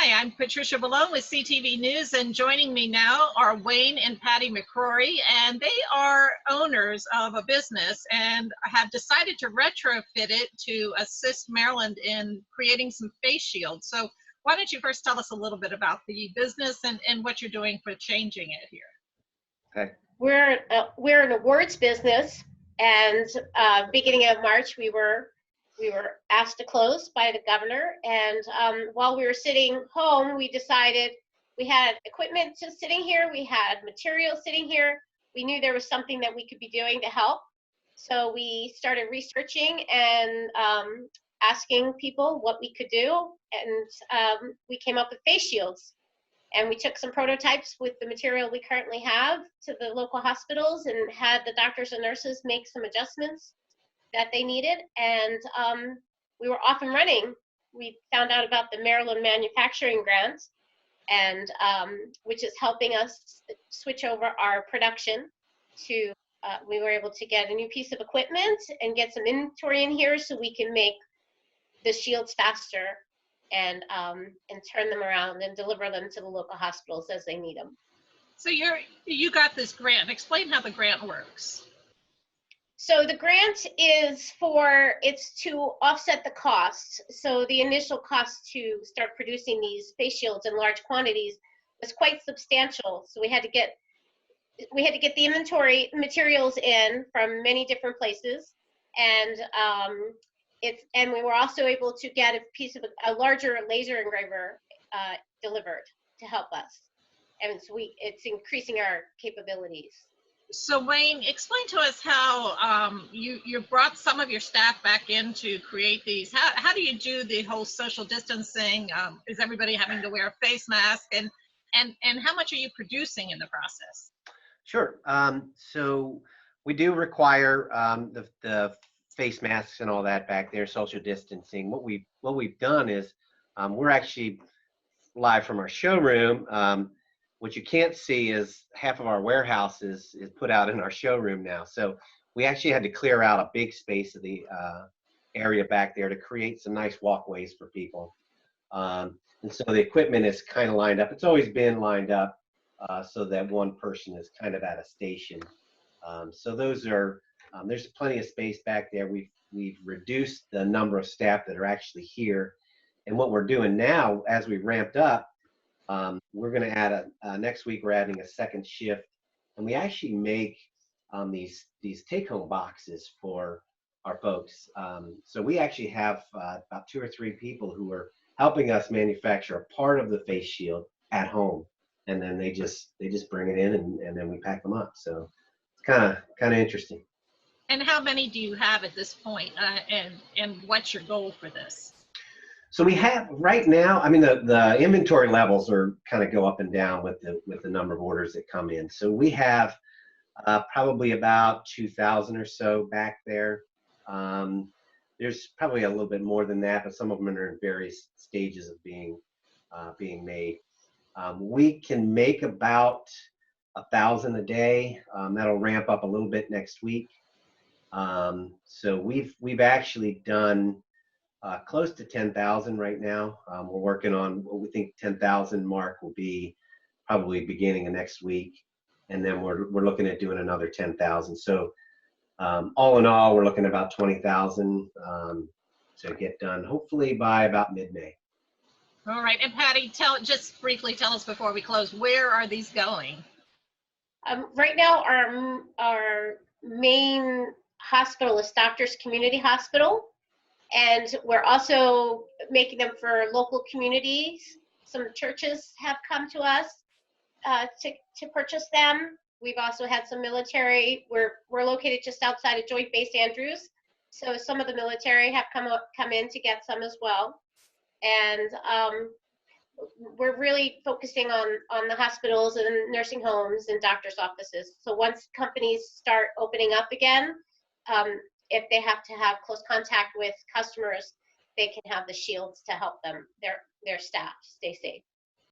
Hi, I'm Patricia Villone with CTV News, and joining me now are Wayne and Patty McCrory, and they are owners of a business and have decided to retrofit it to assist Maryland in creating some face shields. So why don't you first tell us a little bit about the business and what you're doing for changing it here? Okay. We're an awards business, and beginning of March we were asked to close by the governor. And while we were sitting home, we decided we had equipment sitting here, we had materials sitting here. We knew there was something that we could be doing to help. So we started researching and asking people what we could do, and we came up with face shields. And we took some prototypes with the material we currently have to the local hospitals and had the doctors and nurses make some adjustments that they needed, and we were off and running. We found out about the Maryland manufacturing grant, and which is helping us switch over our production to, we were able to get a new piece of equipment and get some inventory in here so we can make the shields faster and turn them around and deliver them to the local hospitals as they need them. So you got this grant. Explain how the grant works. So the grant is it's to offset the costs. So the initial cost to start producing these face shields in large quantities was quite substantial. So we had to get the inventory materials in from many different places, and we were also able to get a larger laser engraver delivered to help us, and so it's increasing our capabilities. So Wayne, explain to us how you brought some of your staff back in to create these. How do you do the whole social distancing? Is everybody having to wear a face mask? And how much are you producing in the process? Sure. So we do require the face masks and all that back there, social distancing. What we've done is we're actually live from our showroom. What you can't see is half of our warehouse is put out in our showroom now. So we actually had to clear out a big space of the area back there to create some nice walkways for people. And so the equipment is kind of lined up. It's always been lined up so that one person is kind of at a station. So those are, there's plenty of space back there. We've reduced the number of staff that are actually here. And what we're doing now, as we ramped up, we're going to add next week we're adding a second shift, and we actually make these take-home boxes for our folks. So we actually have about 2 or 3 people who are helping us manufacture a part of the face shield at home, and then they just bring it in and then we pack them up. So it's kind of interesting. And how many do you have at this point, and what's your goal for this? So we have right now, I mean, the inventory levels are kind of go up and down with the number of orders that come in. So we have probably about 2,000 or so back there. There's probably a little bit more than that, but some of them are in various stages of being made. We can make about 1,000 a day. That'll ramp up a little bit next week. So we've actually done close to 10,000 right now. We're working on what we think 10,000 mark will be probably beginning of next week, and then we're looking at doing another 10,000. So all in all, we're looking at about 20,000 to get done, hopefully by about mid-May. All right, and Patty, just briefly tell us before we close, where are these going? Right now, our main hospital is Doctors Community Hospital. And we're also making them for local communities. Some churches have come to us to purchase them. We've also had some military. We're located just outside of Joint Base Andrews, so some of the military have come in to get some as well. And we're really focusing on the hospitals and nursing homes and doctors' offices. So once companies start opening up again, if they have to have close contact with customers, they can have the shields to help them, their staff, stay safe.